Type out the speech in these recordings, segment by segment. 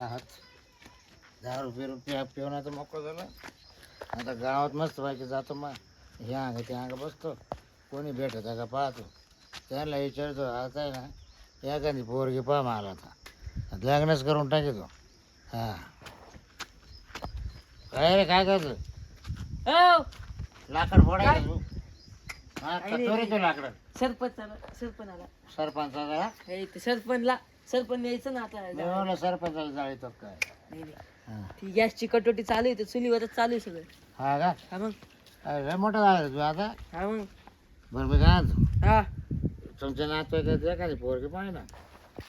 आहात 10 रुपये पिऊन आता मोकळं झालं. आता गावात मस्त व्हायचं जातो मग हे अंग ते अंग बसतो कोणी भेटत का पाहतो त्याला विचारतो आता आहे ना एखादी पोरगी पहा मला आता लग्नच करून टाकतो. हां काय रे काय करतो लाकड फोडायचं तू? हा चोरी तो लाकड सरपंचाला सरपंचाला सरपंच यायचं ना आता. मी म्हणलं सरपंचाला जाळीतो काय. नाही नाही हां ती गॅसची कटोटी चालू आहे, चुलीवरच चालू आहे सगळं. हा का हा मग अरे मोठं झालं तू आता. हा मग बरं मी काय म्हणतो हा तुमच्या नातवाईकाचं एखादी पोरगी पाहिजे ना.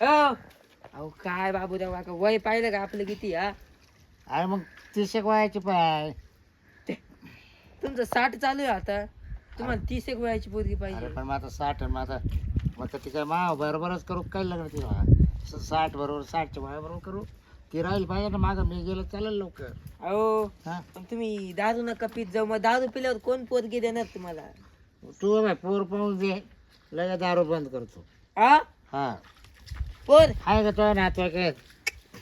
हो. अहो काय बाबूराव काका वय पाहिलं का आपलं किती? हा अरे मग 30 वयाची पाय. तुमचं 60 चालू आहे आता, तुम्हाला 30 एक वयाची पोरगी अरे पाहिजे. पण मग आता 60 मग आता ती काय मा बरोबरच करू काय लग्न तिला 60 बरोबर 60च्या वया बरोबर करू. ती राहील पाहिजे ना मागं मी गेलं चालेल लवकर. अहो हा पण तुम्ही दारू नका पीत जाऊ, मग दारू पिल्यावर कोण पोरगी देणार तुम्हाला? तू बाय पोर पाहून दे लगेच दारू बंद करतो. हा हा पोर आहे का तो नातवाईक आहेत?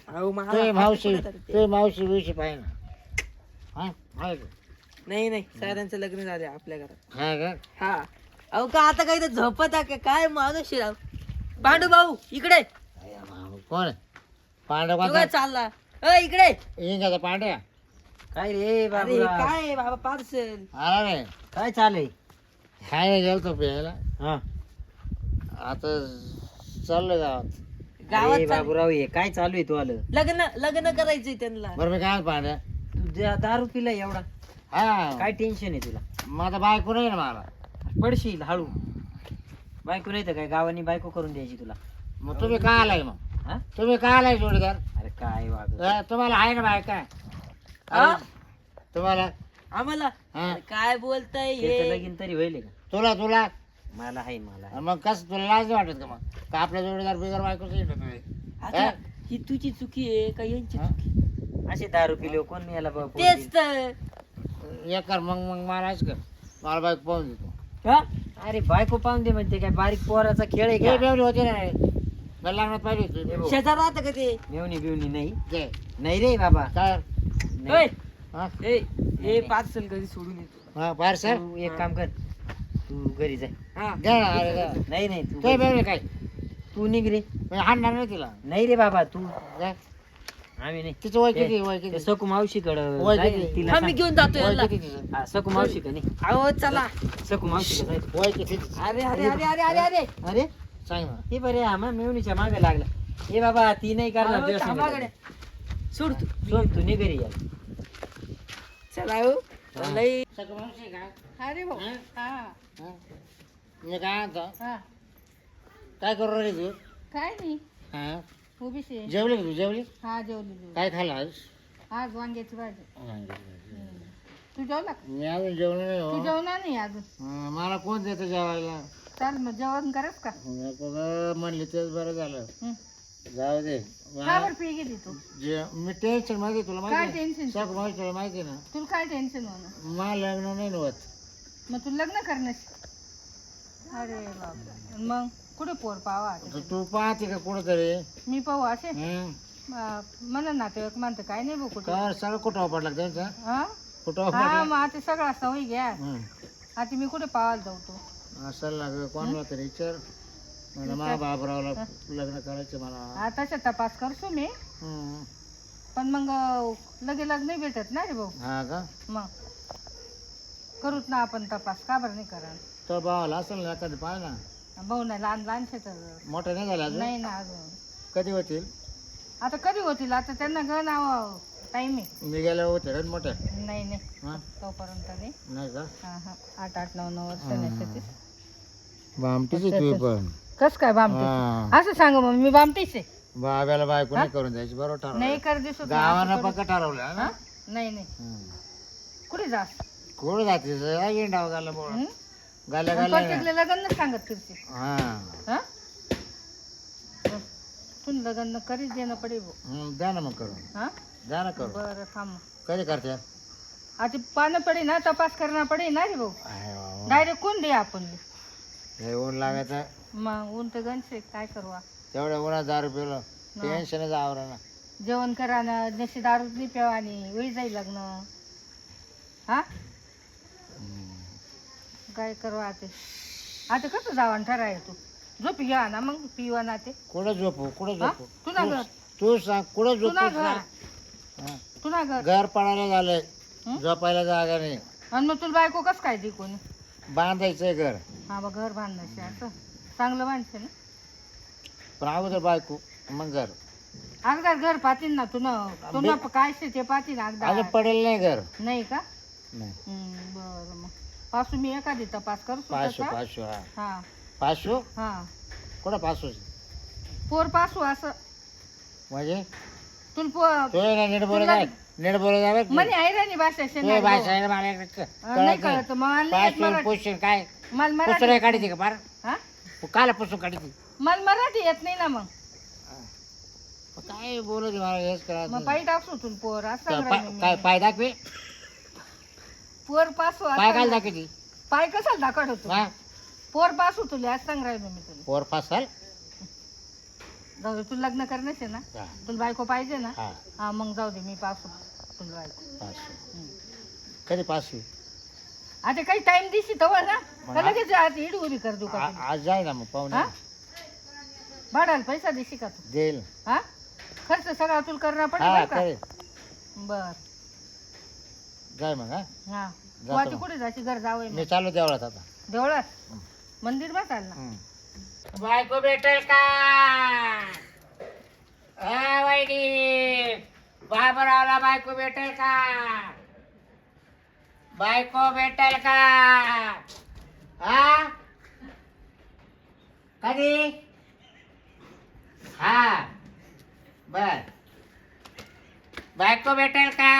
अहो तुझी मावशी तुझी मावशी विषय पाहिजे ना. हा आहे का? नाही नाही साऱ्यांचं लग्न झालं आपल्या घरात. हा का हा अहो का आता काही तर झोपत आहे का काय माणूस राव? पांडू भाऊ इकडे. अय्या मामा, कोण आहे? पांड्या तू काय कोणता चालला? इकडे. इंगाचा पांड्या काय रे अरे बाबू काय आहे बाबा पार्सल? आला रे. काय चालय? हाय गेलतो प्यायला हा आता चाललोय गावात. गावात अरे चाल- बाबूराव हे काय चालू आहे तू आलं? लग्न करायचंय त्यांना. बरं मी काय पांड्या तू दारू पिला एवढा? हा काय टेन्शन आहे तुला? मग आता बायको नाही ना मला. पडशील हळू. बायको नाही तर काय गावानी बायको करून द्यायची तुला? मग तुम्ही का आलाय मग हा तुम्ही का आलाय जोडीदार? अरे काय वाग तुम्हाला आहे ना बायका? हा? अरे, तुम्हाला आम्हाला हा. अरे काय बोलताय त्याचं हे? लगीन तरी होईल का? तुला तुला मला आहे मला आहे. मग कसं तुला लाज नाही वाटत का मग का आपल्या जोडीदार बिगर बायकोच येत नाही? आता हा? ही तुझी चुकी आहे का यांची हा? चुकी? असे दारू पिले कोण याला तेच तर. एक कर मग मलाच कर मला बायको पाहून देतो. हा? अरे बायको पाहून दे म्हणते काय बारीक पोराचा खेळ आहे हे का? बेवडी होती ना रे. मला लग्नात पाहिजे होती. शेजार राहतं का ते? मेवणी बिवणी नाही घे. नाही रे बाबा काय नाही. ओय, हा? हे पार्सल घरी सोडून येतो. हा बाहेर सर तू एक काम कर, तू घरी जाय. हा घ्या ना, अरे घ्या. नाही नाही तू काय घरी. बेवडी काय तू निघ रे. मी हाणणार नाही तिला. नाही रे बाबा तू. काय? आम्ही नाही. तिचं वय किती वय ते किती सकू मावशीकडं वय जाय किती? रे, तिला हा मी सांग. घेऊन जातो वय याला. किती तिचं हा, सकू मावशी का नाही? अहो चला. सकू मावशी जाय. वय किती तिचं? अरे अरे अरे अरे अरे अरे अरे सांग ना. हे बरे आम्हा मेवणीच्या मागे लागला. हे बाबा ती नाही करणार अहो, तुझ्या थांबा संग. गड्या. सोड तू. सोड तू निघ घरी या. चला हो. हा. लई सगळं माणूस आहे का? अरे भाऊ. हा? हा हा? मी काय म्हणतो हा काय करू राहिली तू? काय नाही हा उभीच आहे. जेवली का तू जेवली? हा जेवली काय खाल्लं आज? आज वांग्याची भाजी. तू जेवला का? मी अजून जेवलो नाही तू हो. जेवणार नाही अजून? मला कोण देतं जेवायला? चाल मग जेवण करस का? नको गं, म्हणली तेच बरं झालं. हं. जाऊ दे. का बरं पी गेली तू? मी टेन्शन मध्ये तुला काय माहिती टेन्शन? सगळं माहिती तुला माहिती ना तुला काय टेन्शन होणं? मला लग्न नाही होत. मग तू लग्न करण्यास? अरे बाबा मग कुठे पोर पावा आता? तर तू पाहते का कुठंतरी? मी पाहू असे हं? मला नातेवाईक म्हणतं काय नाही भाऊ कुठे. काय सगळं कुठं पडला त्यांचा हा कुठं हा पडला? मग आता सगळा सवय घ्या. आता मी कुठे पावायला जाऊ तो? असं लाग कोणाला तरी विचार मला मा बाबरावला लग्न करायचं मला. हा तसा तपास करतो मी, हं. पण मग लगे लग्न नाही भेटत ना रे भाऊ. हा का मग करूच ना आपण तपास, का बरं नाही करा? तो भावाला असेल ना एखादी पाय ना. भाऊ नाही लहान लहानशे तर मोठं नाही झालं अजून? नाही ना अजून. कधी होतील? आता कधी होतील? आता त्यांना गण टाईम आहे. मी गेल्या होते रे मोठ्या. नाही नाही हा तोपर्यंत नाही. नाही का हा हा 8-8-9-9 वर्ष नाही. बामटीच तू पण. कस काय बामटी? हा. असं सांग मग मी बामटीच आहे. बाब्याला बायको नाही करून द्यायची बरोबर ठरवलं. नाही कर दिसत गावानं पक्का ठरवलं ना. नाही नाही हं. कुठे जा? कुठं जाते गेंडाव गाला बोळ गाल्या गाल्या प्रत्येकले लग्न सांगत फिरते. हा हा तू लग्न करीच देणं पडे भाऊ. द्या ना मग करून हा द्या ना करून. बरं थांब. कधी करते? आता पानं पडे ना, तपास करणं पडे ना रे भाऊ. आहे बाबा. डायरेक्ट कोण दे आपण? हे ऊन लागायचं मग ऊन तर गणसे काय करू? तेवढ्या उन्हात दारू पिलं टेन्शनच आवरा ना. जेवण करा ना जशी दारू नाही प्यावा आणि वेळी जाईल लग्न. हा काय करू आता आता कसं जावं ठराय तू झोपी घ्या ना मग पिवा ना ते कुठं झोपू कुठं हा? झोपू तुला घर तू सांग कुठं झोपू तुला घर हा. तुला घर घर पडायला झालंय हं? झोपायला जागा नाही. आणि मग तुला बायको कसं काय ती कोणी बांधायचंय घर हा बघ घर बांधायचे असं चांगलं बांधते ना. पण अगोदर बायको मग घर. अगदा घर पाहतील ना तुला काय ते पाहतील अजून अगदा पडेल नाही घर. नाही का नाही बरं मग पासू मी एखादी तपास करू पाचशे स्वतःचा? पाचशे हा हा पाचशे हा कुठं पाचशे पोर पासू असं म्हणजे तुला तो ना नीट बोलत आहे नीट बोलत आहे बरं. म्हणे ऐराणी भाषा तू शेणारी भाषा आहे भाऊ. ना मला नाही कळत कळत मग मला नाही येत पाचशे मराठी. पुसून काय मला पुसून मराठी काढते का फार हा काला पुसून काढते मला मराठी येत नाही ना मग काय बोलत मला हेच कळत मग नाही. पायी टाकू तुला पोर असं काय सांग राहिली मी. काय पाय दाखवे पोर पासू असं पाय घाल सांग. दाखवते पाय कशाला दाखवत होतो हा पोर पासू तुला आज सांग राहिलो मी तुला पोर फासाल जाऊ दे तुला लग्न करण्याचे ना हा तुला बायको पाहिजे ना हा हा मग जाऊ दे मी पासू तुला बायको पाचशे कधी पाचशे आता काही टाइम दिशी तवर ना मग का लगेच आता इडी उभी कर देऊ का तुला? आज जाय ना मग पाहुणे हा भाडायला पैसा दिशी का तू देईल हा खर्च सगळा तुला करणं पडेल हा बरं का करे बर जाय मग हा हा जातो तू आता मग. कुठे जायची घर जावं मी चालू देवळात आता देवळात मंदिर बा चाल ना बायको भेटेल का हा वैडी बाबरावला बायको भेटेल का बायको भेटेल का हा कधी हा बर बायको भेटेल का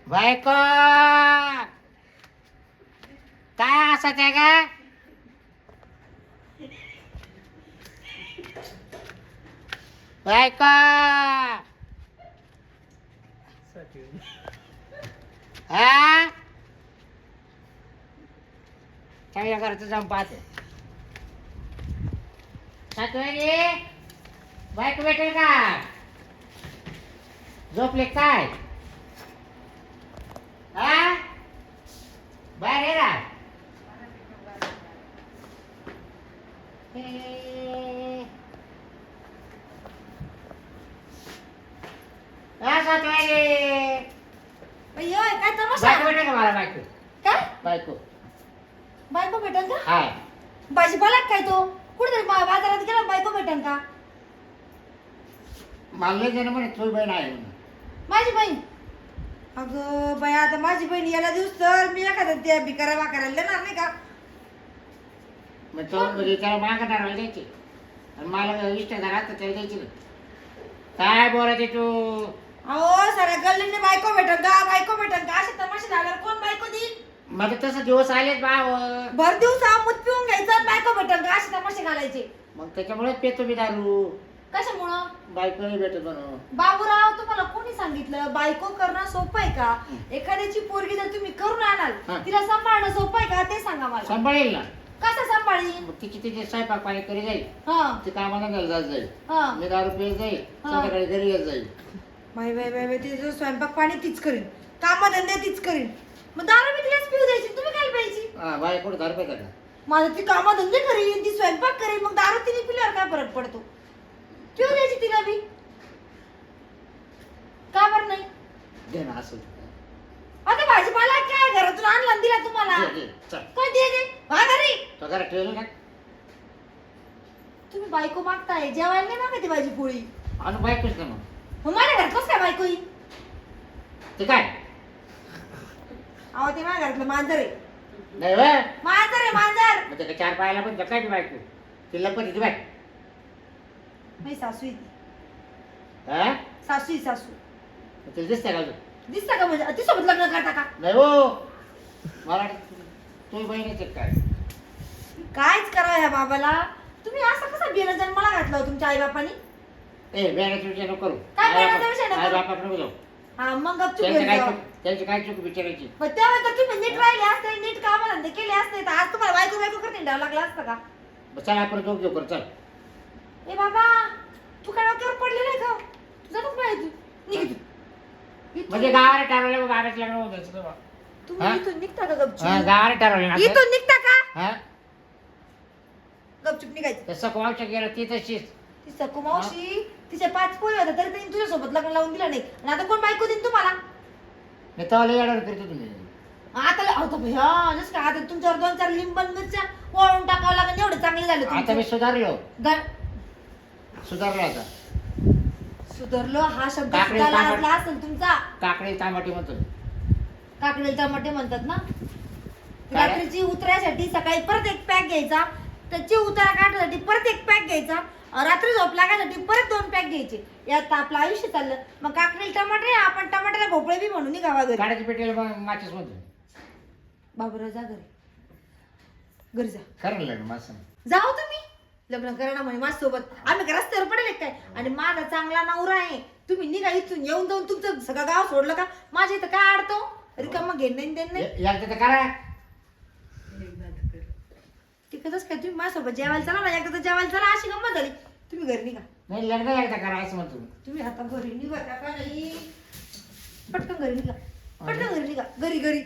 बायको काय असत आहे का बायको हा चांगल्या घराचं जाऊन पाहते सातवारी बायको भेटेल का झोपले काय हा बाहेर ये ना काय तमाशा बायको भेटेल का मला बायको काय बायको बायको भेटन का हा भाजीपाला काय तो कुठे बाजारात गेला बायको भेटन का मला जण म्हणे तुझी बहीण आहे म्हणून. माझी बहीण अगं बाई आता माझी बहीण याला दिवस तर मी एखाद्या त्या भिकारा वाकारायला देणार नाही का मग तो म्हणजे त्याला मागणार द्यायची आणि मला इष्टदार आता त्याला द्यायची ना. काय बोलायचे तू अहो साऱ्या गल्लीने बायको भेटन का बायको भेटन का असे तमाशे झाल्यावर कोण बायको देईल मग तसं दिवस आलेच बाव भर दिवसा मूत पिऊन घ्यायचं आणि बायको भेटन का असे तमाशे घालायचे मग त्याच्यामुळे पेतो मी दारू कशामुळं बायको नाही भेटत म्हणून बाबूराव तुम्हाला कोणी सांगितलं बायको करणं सोपं आहे का एखाद्याची पोरगी जर तुम्ही करून आणाल हा. तिला सांभाळणं सोपं आहे का ते सांगा मला सांभाळेल ना कसं सांभाळी मग तिची तिचे स्वयंपाक पाणी करी जाईल हा ती कामाला जायला जात जाईल हा मी दारू पित जाईल हा. संध्याकाळी घरी येत जाईल बाई बाई बाई बाई तिचं स्वयंपाक पाणी तीच करीन कामधंदे तीच करीन मग दारू मी तिलाच पिऊ द्यायची तुम्ही काय प्यायची हा बाय कुठं दारू पेता का माझं ती कामधंदे करीन ती स्वयंपाक करीन मग दारू तिने पिल्यावर काय फरक पडतो पिऊ द्यायची तिला मी का बरं नाही दे ना असं आता भाजीपाला काय घरातून आणला आणि दिला तुम्हाला दे, दे, चल काय दे दे वा घरी तो घरात ठेवलं ना तुम्ही बायको मागताय जेवायला नाही मागते भाजी पोळी आणि बायकोच ना मग मग माझ्या घरात कसं काय बायको येईल ते काय अहो ते माझ्या घरातलं मांजर आहे नाही बरं मांजर आहे मांजर मग त्याच्या चार पायाला पण जकायची बायको तिला पण तिची बाय नाही सासू आहे ती. हा सासू आहे, सासू मग तिला दिसते का अजून दिसता का म्हणजे ती सोबत लग्न करता का नाही हो मला तुझी बहिणीच काय कायच करा ह्या बाबाला तुम्ही असं कसा बिना जन्माला घातला हो तुमच्या आई बापानी ए बेण्याचा विषय नको करू काय बेण्याचा विषय नको आई करू? बापाकडे नको जाऊ हा मग गपचूप त्यांचं घेऊन काय जावा. चूक त्यांची काय चूक विचारायची मग तेव्हा तर तुम्ही नीट राहिले असते नीट कामधंदे केले असते तर आज तुम्हाला बायको बायको करते द्यावं लागलं असतं का चल आपण दोघ घेऊ कर चल ए बाबा तू काय डोक्यावर पडले नाही का तुझा नको पाहिजे निघ इथून. म्हणजे गावाला ठरवलं मग गावात लग्न होत असतं बा. तुम्ही हा? इथून निघता का हा, गपचूप गावाला ठरवलं ना असं? इथून निघता का हा? गपचूप निघायचं तसं कोणाच्या गेलं ती तशीच. ती सकू मावशी तिच्या 5 पोरी होत्या तरी त्यांनी तुझ्यासोबत लग्न लावून दिलं नाही आणि आता कोण बायको देईन तुम्हाला मी तवाला येणार करतो तुम्ही. आता भया जसं का आता तुमच्यावर 2-4 लिंबन मिरच्या वळून टाकावं लागेल एवढं चांगले झाले आता मी तुमचे. सुधारलो ग- सुधारलो आता. सुधारलो हा शब्द काकडी सुद्धा तांबट. लाजला असेल तुमचा काकडी टमाटे म्हणतो. काकडे टमाटे म्हणतात ना काय? रात्रीची उतरायसाठी सकाळी परत एक पॅक घ्यायचा त्याची उतारा काढण्यासाठी परत एक पॅक घ्यायचा रात्री झोप लागायसाठी परत 2 पॅक घ्यायचे यात आपलं आयुष्य चाललं मग काकडी टमाटे आपण टमाट्याला भोपळे बी म्हणून निघावा घरी काड्याची पेटीला मग माचीस म्हणतो. बाबूराव जा घरी जा खरं लग्न माझं. जाओ तुम्ही लग्न करा ना म्हणे माझ्यासोबत आम्ही का रस्त्यावर पडेल काय आणि माझा चांगला नवरा आहे तुम्ही निघा इथून येऊन जाऊन तुमचं सगळं गाव सोडलं का माझ्या इथं काय अडतो रिकामं घेणं नाही देणं नाही एकदा तर करा. तिकडच काय तुम्ही माझ्यासोबत जेवायला चला ना एकदा तर जेवायला चला अशी गंमत झाली तुम्ही घरी निघा नाही लग्न एकदा करा असं म्हणतो मी. तुम्ही आता घरी निघा का नाही पटकन घरी निघा पटकन घरी निघा घरी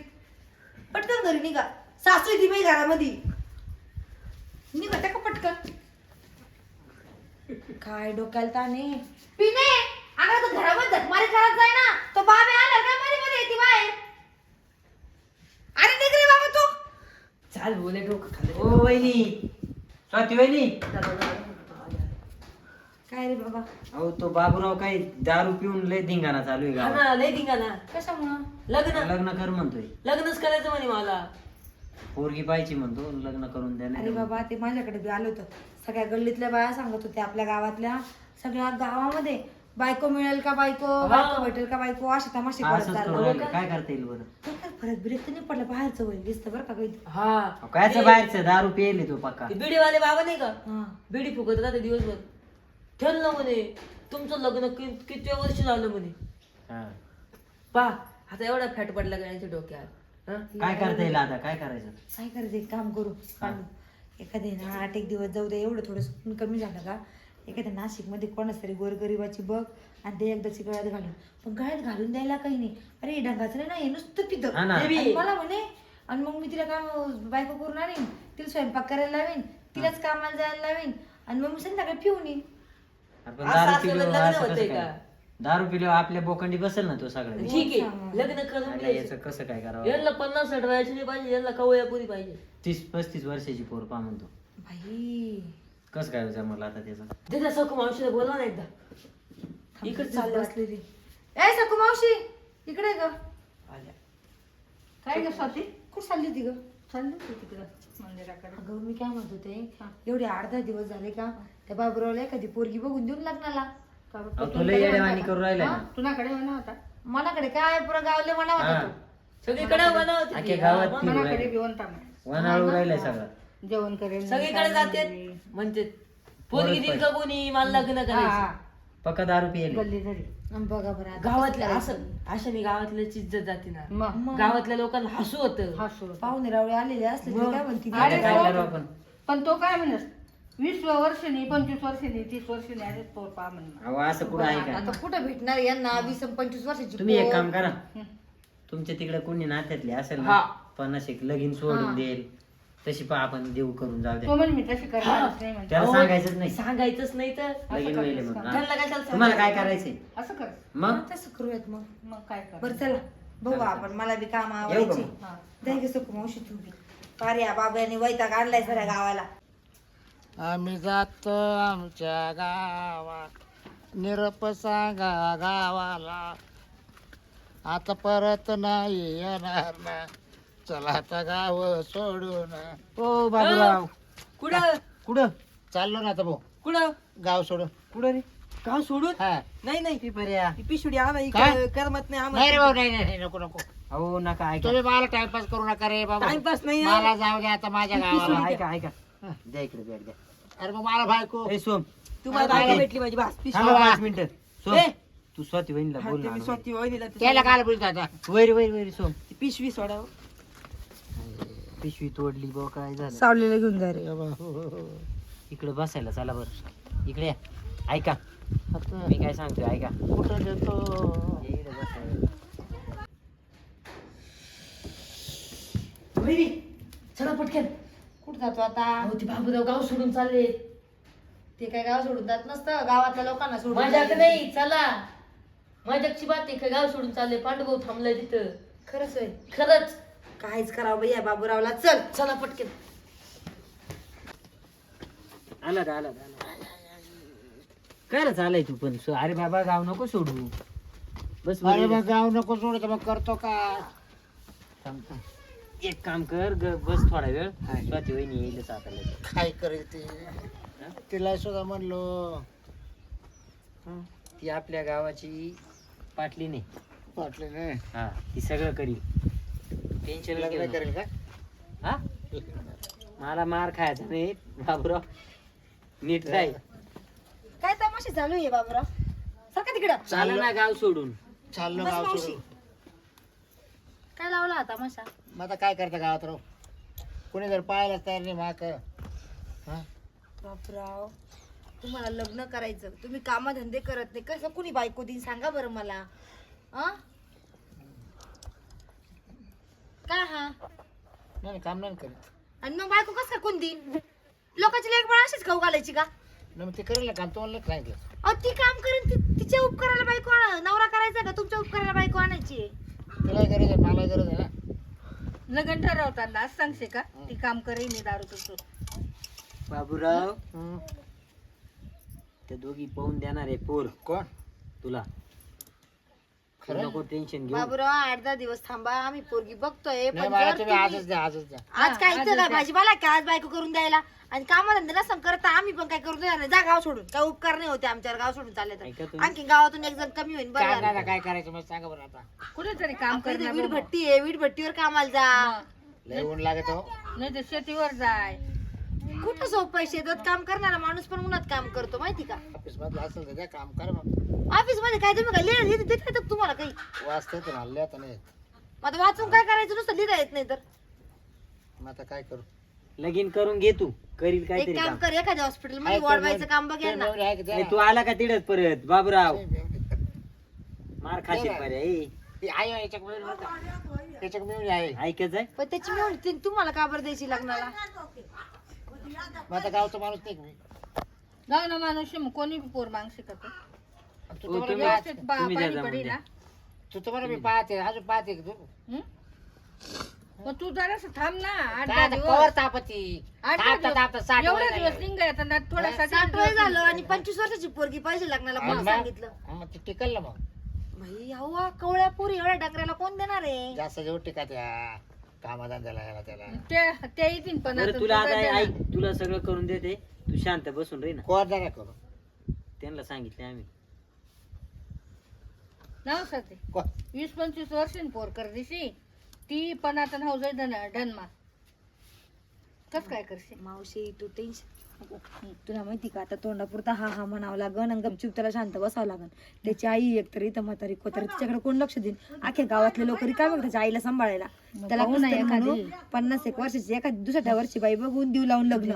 पटकन घरी निघा सासू आहे ती बाई घरामध्ये निघा त्या का पटकन काय डोक्याला ताने पिणे अगं तू घरामध्ये झकमारी करत जाय ना तो बाबे आला काय मध्ये येते बाहेर अरे निघ रे बाबा तू चाल बोले डोकं खाली. ओ वहिनी स्वाती वहिनी काय रे बाबा अहो तो बाबूराव काही दारू पिऊन लय धिंगाणा चालू आहे हा गावात. ना लय धिंगा ना कशामुळं लग्न लग्न कर म्हणतोय. लग्नच करायचं म्हणे मला पोरगी पाहिजे म्हणतो लग्न करून द्या अरे नाही बाबा ते माझ्याकडे बी आलं होतं सगळ्या गल्लीतल्या बाया सांगत होत्या आपल्या गावातल्या सगळ्या गावामध्ये बायको मिळेल का बायको भेटेल का बायको असे तमाशे करत असंच करू चाललं राहिले. काय करता येईल बरं. तर काय फरक बिरक तर नाही पडलं बाहेरचं वय दिसतं बरं का काही हा अहो, कायचं बाहेरचं दारू पियले तो पक्का. ते बिडीवाले बाबा नाही का हा बिडी फुकत राहते दिवसभर ठरलं म्हणे तुमचं लग्न किती वर्ष झालं म्हणे हा. पा आता एवढा फॅट पडला का यांच्या डोक्यात हा? काय करता येईल आता काय करायचं. काय करायचं एक काम करू पांडू एखादे ना 8 दिवस जाऊ दे एवढं थोडं कमी झालं का एखाद्या नाशिकमध्ये कोणाच तरी गोरगरिबाची बघ आणि ते एकदाची गळ्यात घालून पण गळ्यात घालून द्यायला काही नाही अरे ढंगाचं नाही नुसतं पितं हा ना. आणि मला म्हणे आणि मग मी तिला काम बायको करून आणीन तिला स्वयंपाक करायला लावीन तिलाच कामाला जायला लावीन आणि मग मी संध्याकाळी पिऊन येईन आपण असं दारू असलं पिलो लग्न असं होतंय कसं का? काय. दारू पिल्यावर आपल्या बोकंडी बसेल ना तो सगळं. ठीक आहे लग्न करून अरे द्यायचं. याचं कसं काय करावं. यांना 50-60 वयाची नाही पाहिजे यांना कवया पुरी पाहिजे 30-35 वर्षाची पोर पा म्हणतो. बाई कसं काय जमलं आता त्याचं. त्याच्या सखू मावशीला बोला ना एकदा इकडे चाललं बसलेली ए सकू मावशी इकडे ग आल्या. काय ग स्वाती कुठं चालली ती ग चालली होती तिकडं मंदिराकडे अगं मी काय म्हणत होते एवढे 8-10 दिवस झाले का त्या बाबूरावला एखादी पोरगी बघून देऊन लग्नाला का बरं? अहो, तुला येडेवाणी करू राहिलाय ना. तुझ्याकडे म्हणा होता मनाकडे काय पुरा गावले म्हणा होता हा. तो सगळीकडे बनवते अख्ख्या गावात फिरू मनाकडे राहिले. घेऊन टाक वनाळू राहिलाय सगळं. जेवण करेल सगळीकडे जाते म्हणते पोरगी दिल का कोणी मला लग्न करायचं पक्का दारू पियले. गल्ली घरी आणि बघा बरं आता गावातल्या असं अशाने गावातल्याची इज्जत जाते ना मग गावातल्या लोकांना हसू होतं हसू पाहुणे रावळे आलेले असले तरी काय म्हणते ती? अरे काय हो. करू आपण. पण तो काय म्हणत 20 वर्षांनी 25 वर्षांनी 30 वर्षांनी आलेच पोर पा म्हणून अहो असं कुठं आहे का. आता कुठं भेटणार यांना 20-25 वर्षाची तुम्ही एक पोर? काम करा तुमच्या तिकडे कोणी नात्यातले असेल ना हा. 50 लगीन सोडून देईल तशी पण आपण देऊ करून जाऊ द्या. तो म्हणे मी तशी करणारच नाही म्हणते त्याला सांगायचंच नाही सांगायचंच नाही तर लगीन व्हायले म्हणून. त्यांना हा. कशाला तुम्हाला काय करायचंय असं कर मग तसं करूयात मग मग काय कर बरं चला बघू आपण मला बी काम येऊ का आवडायची मग? हा. द्या की सकू मावशी तुम्ही पार्या बाबांनी वैताग आणलाय सगळ्या गावाला आम्ही जातो आमच्या गावात निरप सांगा गावाला आता परत नाही येणार ना चला आता गाव सोडून ओ बाबूराव कुठं कुठं चाललो ना आता भाऊ कुठं गाव सोडून कुठं रे गाव सोडून हा नाही नाही ती पर्या. ती पिशुडी आणा काय? इकडे करमत नाही नाही रे आम्हाला भाऊ नाही नाही नाही, नको नको अहो नका ऐका तुम्ही मला टाइमपास करू नका रे बाबा टाइमपास नाही आहे. मला जाऊ द्या आता माझ्या गावाला ऐका ऐका द्या इकडे बॅग द्या. अरे मग मला बायको ए सोम तुम्हाला काय? बायको भेटली माझी बास थांबा हा. 5 मिनिटं. सोम ए. तू स्वाती वहिनीला बोल ना. मी स्वतः वहिनीला ती त्याला काय बोलतो आता वैर वैर वैर सोम ती पिशवी सोडा पिशवी तोडली बो काय झालं सावलीला घेऊन जा रे इकडे बसायला चला बरं इकडे या. ऐका आता मी काय सांगतोय ऐका. कुठं देतो? ये इकडे बसा. वहिनी, चला पटकन. कुठं जातो आता? अहो ते बाबूराव गाव सोडून चालले. ते काय गाव सोडून जात नसतं, गावातल्या लोकांना सोडून मजाक जातात. नाही चला. मजाकची बात आहे. काय गाव सोडून चालले? पांडुभाऊ थांबलाय तिथं. खरंच आहे. खरंच. काहीच करावं बाई या बाबूरावला. चल चला पटकन. आला काय चालाय तू पण अरे बाबा गाव नको सोडू. बस अरे वर मग गाव नको सोडू तर मग करतो का? एक काम कर बस थोडा वेळ. स्वाती वहिनी येईलच आता लगेच. काय करेल ते? तिला सुद्धा म्हणलो ती आपल्या गावाची पाटली नाही. वाटले नाही हा ती सगळं करील. टेन्शन लग्न करेल का? हा मला मार खायचा नाही बाबूराव. नीट राहील. काय तमाशे चालू आहे बाबूराव? सारखा तिकडं. चाल ना गाव सोडून. चाललो बस गाव मावशी. सोडून. काय लावला हा तमाशा? मग आता काय करता गावात राहू? कोणी जर पाहायलाच तयार नाही माक. बापराव, तुम्हाला लग्न करायचं, तुम्ही कामधंदे करत नाही, कसं कुणी बायको देईन सांगा बरं मला. काय हा? नाही काम नाही करीत. आणि मग बायको कसं कोण देईन? लोकांची लेक पण अशीच खाऊ घालायची का? नाही मग ते करेल ना काम, तुम्हाला नाही सांगितलं. अहो ती काम करेन, तिच्या उपकाराला बायको नवरा करायचा का तुमच्या उपकाराला बायको आणायची? तिला गरज आहे, मला गरज आहे ना. लग्न ठरवताना असं सांगते का ती काम करेल मी दारू पितो. बाबूराव त्या दोघी पाहून देणार आहे पोर कोण? तुला. तू खरं? नको टेन्शन घेऊ. बाबूराव 8-10 दिवस थांबा, आम्ही पोरगी बघतोय. नाही पण मला जर तुम्ही तुम्ही- आजच द्या, आजच द्या. आज काय इथं काय भाजीपाला का आज बायको करून द्यायला? आणि कामाधंदे नसं करता आम्ही पण काय करून देणार नाही. जा गाव सोडून. काय उपकार नाही होते आमच्यावर गाव सोडून चालले ऐका तर. तुम्ही. आणखी गावातून एक जण कमी होईल काय बरं. दादा काय करायचं मग सांगा बरं आता. कुठेतरी काम आपल्या इथे करणार वीट बाबा. भट्टी आहे, वीट भट्टीवर कामाला जा. लय ऊन लागत हो. नाही तर शेतीवर जाय. कुठं सोपं आहे? शेतात काम करणारा माणूस पण उन्हात काम करतो माहिती का? ऑफिस मधलं असेल तर द्या काम करा मग. ऑफिस मध्ये काय तुम्ही काय लिहिलं देत नाही तुम्हाला काही? वाचता येतं हल्ले आता नाही. मग आता वाचून काय करायचं? नुसतं लिहिता येत नाही तर मग आता काय करू? लगीन करून घे तू. करील एक काहीतरी काम काम. कर, एखाद्या हॉस्पिटल मध्ये वाढवायचं काम बघेल ना. आहे का द्या ए, ना. तू आला का तिडत परत बाबूराव. मार खाशील नाही. पर्याय. ती आहे याच्याक मिळून बरं का? याच्याक मिळून आहे. ऐकच आहे. पण त्याची मिळून तुम्हाला का बरं द्यायची लग्नाला? मग आता गावचा माणूस नाही का मी? जाऊ ना माणूस मग कोणी बी पोर मागसे करतो. तू हो, तर मला तुम्ही- व्यवस्थित तुम्ही पाणी जा पडी जाऊन ना. तू तर मला मी पाहते अजून पाहते का तू? हं? मग तू जरासं थांब ना. काय 8-10 आता दिवस. कवर तापती 8-10 तापता तापता 60 एवढे वय दिवस झाले. निघायचा ना थोडासा 60 वय झालं आणि 25 वर्षाची पोरगी पाहिजे लग्नाला कोण मग? सांगितलं? मग ते टिकल ना मग. भाई अहो कवळ्या पुरी एवढ्या डंगराला कोण देणार आहे? जास्त जेवढ टिका त्या कामाधंद्याला याला त्याला. ते येतील पण बरं आता तुला तू आता काय ऐक देणार? तुला सगळं करून देते. तू शांत बसून रे ना. कोण जरा करू त्यांना सांगितले आम्ही. नाव साथे कोण? 20-25 वर्षांनी पोर कर दिशी ती पण आता नाव जाय डनमा. कस काय करशील? मावशी तू टेन्शन तुला माहिती का आता तोंडापुरता हा हा म्हणावं लागन आणि गपचूप त्याला शांत बसावं लागन. त्याची आई एकतर इथं म्हातारी कोतारी तिच्याकडे कोण लक्ष देईन? अख्ख्या गावातले लोक काय बघ त्याच्या आईला सांभाळायला. त्याला पाहू ना कसं म्हणू, एखादी. 50-1 वर्षाची एखादी दुसऱ्या वर्षी बाई बघून देऊ लावून लग्न.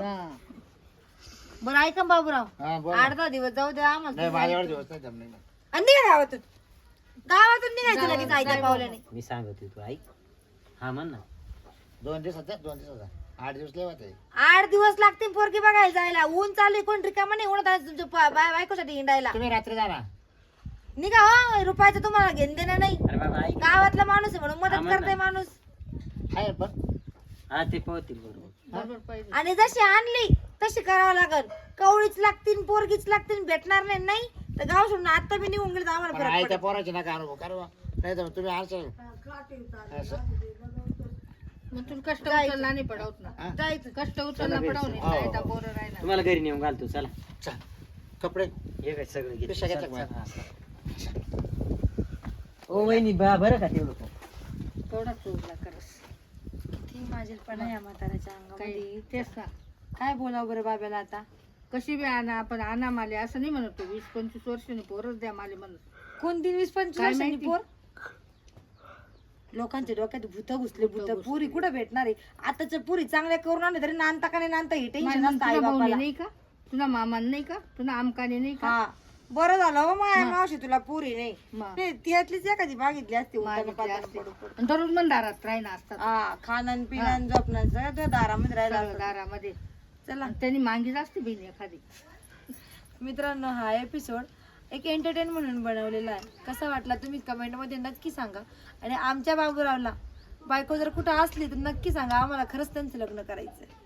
बरं ऐका बाबूराव, हा बोल. 8-10 दिवस जाऊ द्या आम्हाला. नाही माझ्यावर दिवस नाही जमले ना. आणि निघा गावातून. गावातून निघायचं लगेच आईच्या पावल्याने. मी सांगतोय तू ऐक. हा म्हण ना. 2 दिवसात द्या, 2 दिवसात 8 दिवस लेवत आहे. 8 दिवस लागतील पोरगी बघायला जायला. ऊन चालू आहे, कोण रिकामा नाही उन्हात आहे तुमच्या बायकोसाठी हिंडायला. तुम्ही रात्री जा ना. निघा हो, रुपयाचं तुम्हाला घेणं देणं नाही. अरे बाबा ऐक. गावातला माणूस आहे म्हणून हा, मदत म्हण करते ना. माणूस. आहे पण हा ते पाहतील बरोबर. बरोबर पाहिजे. आणि जशी आणली तशी करावं लागल. कवळीच लागतील, पोरगीच लागतील, भेटणार नाही तर गाव सोडून आता मी निघून गेले तर आम्हाला पण फरक आहे त्या पडेल. पोराची नका अनुभव करा. नाही तर तुम्ही आणशाल असं. मग तुला कष्ट उचलला नाही पडवत ना. हा? जायचं. कष्ट उचलला पडवणे हो, हो. नाही पोरं राहिला. तुम्हाला घरी नेऊन घालतो चला. चल. कपडे हे काय सगळं घेतो. पिशव्या चल, घेतल्या चल, का? हा. ओ वहिनी बरं का तेवढं पण. थोडा चोरला करस किती माझेलपणा या म्हाताऱ्याच्या अंगामध्ये. काही तेच ना. काय बोलावं बरं बाब्याला आता? कशी बी आणा आपण आणा माले असं नाही म्हणत. 20-25 वर्षांनी पोरच द्या माले म्हणत. कोणती 20-25 काय वर्षांनी माहिती? पोर? लोकांच्या डोक्यात भूत घुसले. भूत पुरी कुठं भेटणार आहे? आताच्या पुरी चांगल्या करून आणले तरी नांदता का नाही नांदता हे टेन्शन माझ्या असतं आई तुला भाऊ बापाला. नाही का? तुला मामान नाही का, तुला आमकाने नाही का? हा बरं झालं हो माया मावशी तुला पुरी नाही मग. नाही, त्यातलीच एखादी मागितली असती मागितली उतारा असती. पाताला पडू. आणि दररोज मन दारात राहीन असतात हा खाणं पिणं झोपणं सगळं तुझ्या दारामध्ये राहिला सगळं असतं. दारामध्ये. चला आणि त्यांनी मागितली असते बिन एखादी. मित्रांनो हा एपिसोड एक एंटरटेन म्हणून बनवलेला आहे. कसा वाटला तुम्ही कमेंटमध्ये नक्की सांगा. आणि आमच्या बाबूरावला बायको जर कुठं असली तर नक्की सांगा, आम्हाला खरंच त्यांचं लग्न करायचं आहे.